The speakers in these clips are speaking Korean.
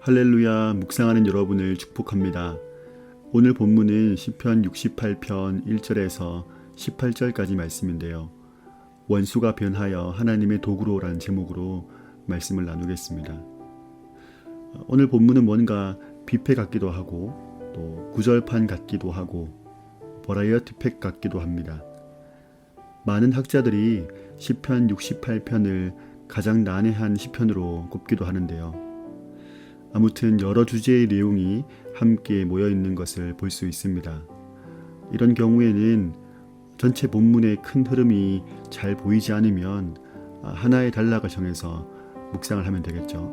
할렐루야, 묵상하는 여러분을 축복합니다. 오늘 본문은 시편 68편 1절에서 18절까지 말씀인데요. 원수가 변하여 하나님의 도구로라는 제목으로 말씀을 나누겠습니다. 오늘 본문은 뭔가 뷔페 같기도 하고 또 구절판 같기도 하고 버라이어티 팩 같기도 합니다. 많은 학자들이 시편 68편을 가장 난해한 시편으로 꼽기도 하는데요. 아무튼 여러 주제의 내용이 함께 모여 있는 것을 볼 수 있습니다. 이런 경우에는 전체 본문의 큰 흐름이 잘 보이지 않으면 하나의 단락을 정해서 묵상을 하면 되겠죠.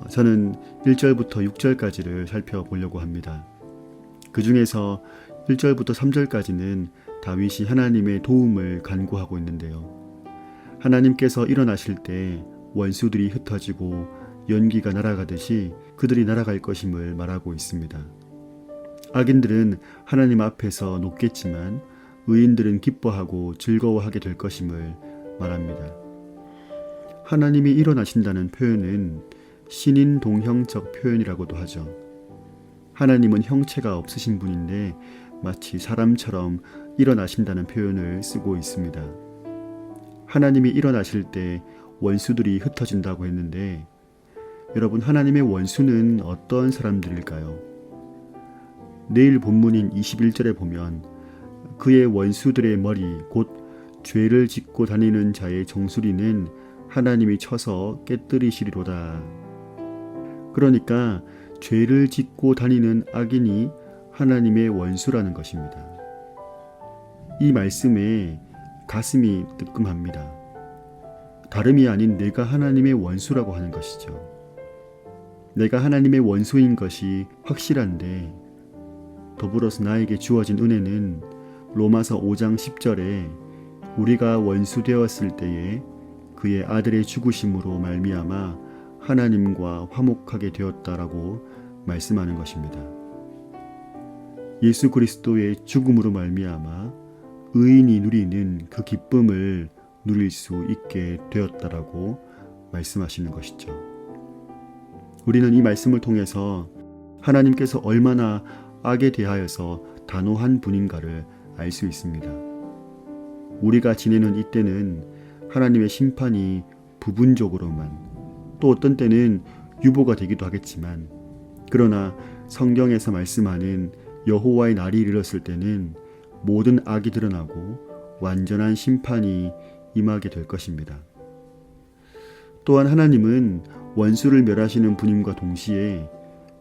저는 1절부터 6절까지를 살펴보려고 합니다. 그 중에서 1절부터 3절까지는 다윗이 하나님의 도움을 간구하고 있는데요. 하나님께서 일어나실 때 원수들이 흩어지고 연기가 날아가듯이 그들이 날아갈 것임을 말하고 있습니다. 악인들은 하나님 앞에서 높겠지만 의인들은 기뻐하고 즐거워하게 될 것임을 말합니다. 하나님이 일어나신다는 표현은 신인동형적 표현이라고도 하죠. 하나님은 형체가 없으신 분인데 마치 사람처럼 일어나신다는 표현을 쓰고 있습니다. 하나님이 일어나실 때 원수들이 흩어진다고 했는데 여러분, 하나님의 원수는 어떤 사람들일까요? 내일 본문인 21절에 보면 그의 원수들의 머리 곧 죄를 짓고 다니는 자의 정수리는 하나님이 쳐서 깨뜨리시리로다. 그러니까 죄를 짓고 다니는 악인이 하나님의 원수라는 것입니다. 이 말씀에 가슴이 뜨끔합니다. 다름이 아닌 내가 하나님의 원수라고 하는 것이죠. 내가 하나님의 원수인 것이 확실한데 더불어서 나에게 주어진 은혜는 로마서 5장 10절에 우리가 원수 되었을 때에 그의 아들의 죽으심으로 말미암아 하나님과 화목하게 되었다라고 말씀하는 것입니다. 예수 그리스도의 죽음으로 말미암아 의인이 누리는 그 기쁨을 누릴 수 있게 되었다라고 말씀하시는 것이죠. 우리는 이 말씀을 통해서 하나님께서 얼마나 악에 대하여서 단호한 분인가를 알 수 있습니다. 우리가 지내는 이때는 하나님의 심판이 부분적으로만, 또 어떤 때는 유보가 되기도 하겠지만, 그러나 성경에서 말씀하는 여호와의 날이 이르렀을 때는 모든 악이 드러나고 완전한 심판이 임하게 될 것입니다. 또한 하나님은 원수를 멸하시는 분임과 동시에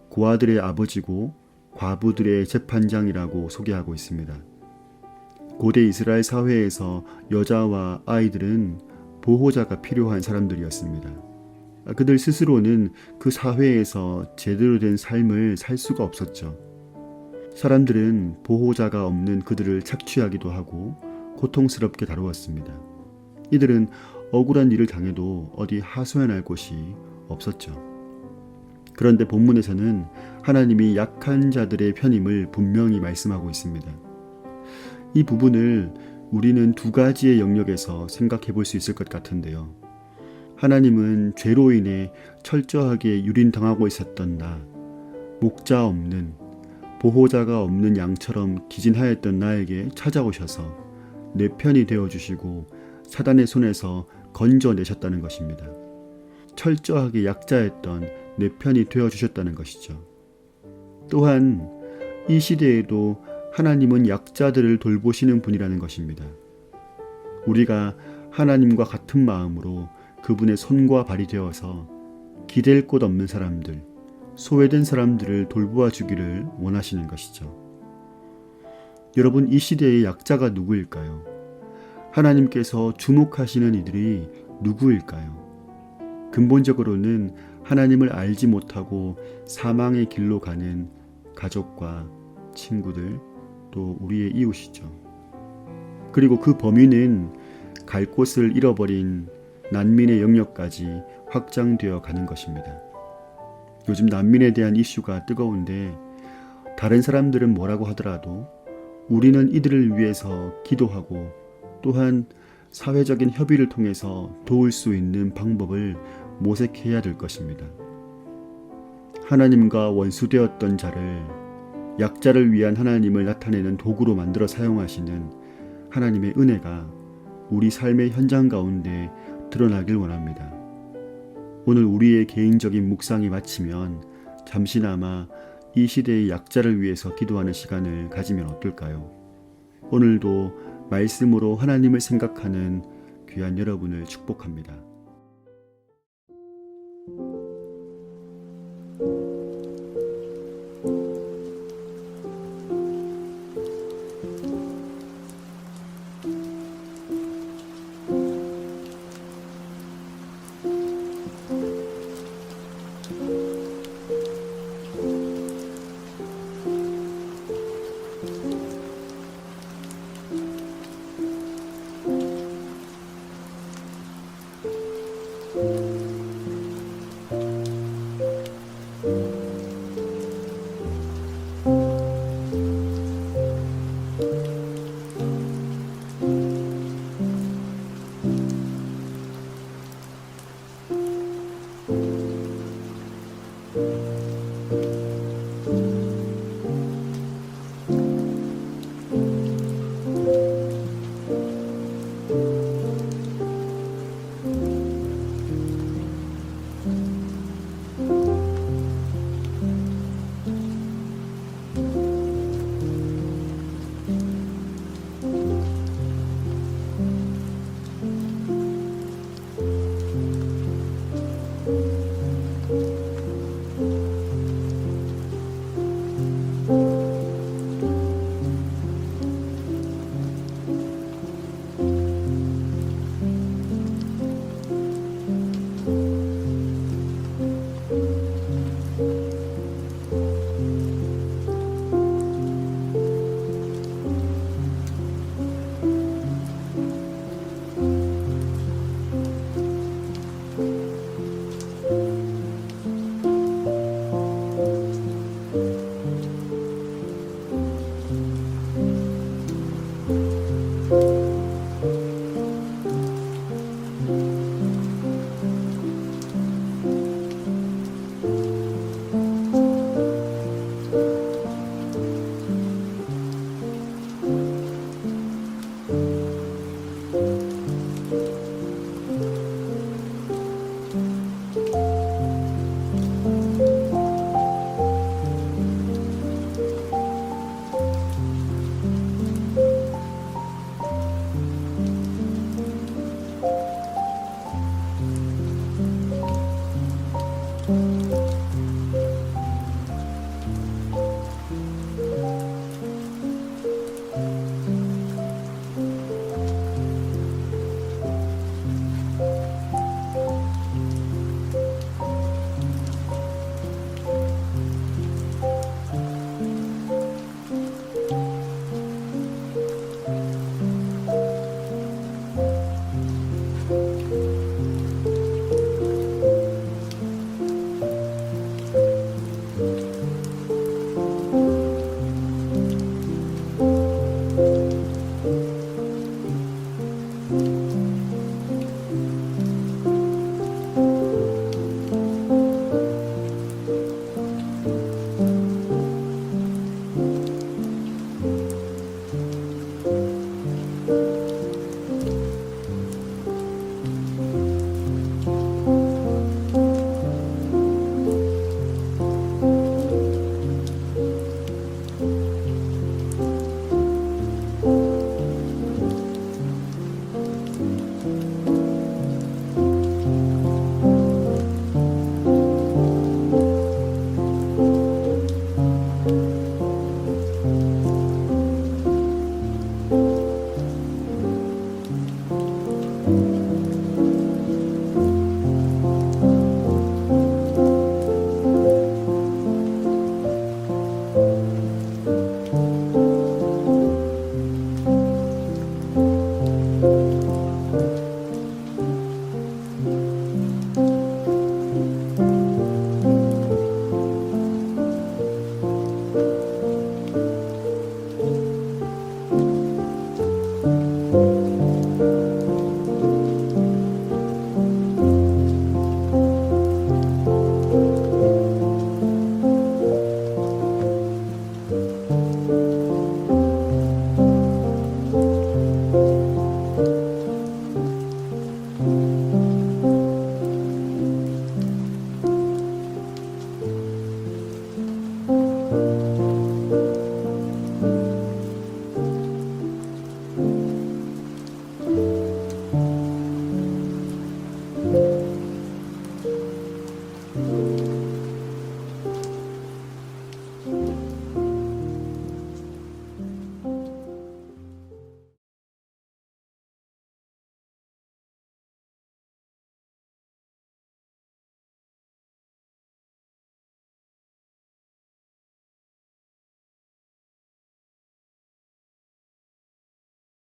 고아들의 아버지고 과부들의 재판장이라고 소개하고 있습니다. 고대 이스라엘 사회에서 여자와 아이들은 보호자가 필요한 사람들이었습니다. 그들 스스로는 그 사회에서 제대로 된 삶을 살 수가 없었죠. 사람들은 보호자가 없는 그들을 착취하기도 하고 고통스럽게 다루었습니다. 이들은 억울한 일을 당해도 어디 하소연할 곳이 없었죠. 그런데 본문에서는 하나님이 약한 자들의 편임을 분명히 말씀하고 있습니다. 이 부분을 우리는 두 가지의 영역에서 생각해 볼 수 있을 것 같은데요. 하나님은 죄로 인해 철저하게 유린당하고 있었던 나, 목자 없는, 보호자가 없는 양처럼 기진하였던 나에게 찾아오셔서 내 편이 되어주시고 사단의 손에서 건져내셨다는 것입니다. 철저하게 약자였던 내 편이 되어주셨다는 것이죠. 또한 이 시대에도 하나님은 약자들을 돌보시는 분이라는 것입니다. 우리가 하나님과 같은 마음으로 그분의 손과 발이 되어서 기댈 곳 없는 사람들, 소외된 사람들을 돌보아 주기를 원하시는 것이죠. 여러분, 이 시대의 약자가 누구일까요? 하나님께서 주목하시는 이들이 누구일까요? 근본적으로는 하나님을 알지 못하고 사망의 길로 가는 가족과 친구들, 또 우리의 이웃이죠. 그리고 그 범위는 갈 곳을 잃어버린 난민의 영역까지 확장되어 가는 것입니다. 요즘 난민에 대한 이슈가 뜨거운데 다른 사람들은 뭐라고 하더라도 우리는 이들을 위해서 기도하고 또한 사회적인 협의를 통해서 도울 수 있는 방법을 모색해야 될 것입니다. 하나님과 원수되었던 자를 약자를 위한 하나님을 나타내는 도구로 만들어 사용하시는 하나님의 은혜가 우리 삶의 현장 가운데 드러나길 원합니다. 오늘 우리의 개인적인 묵상이 마치면 잠시나마 이 시대의 약자를 위해서 기도하는 시간을 가지면 어떨까요? 오늘도 말씀으로 하나님을 생각하는 귀한 여러분을 축복합니다.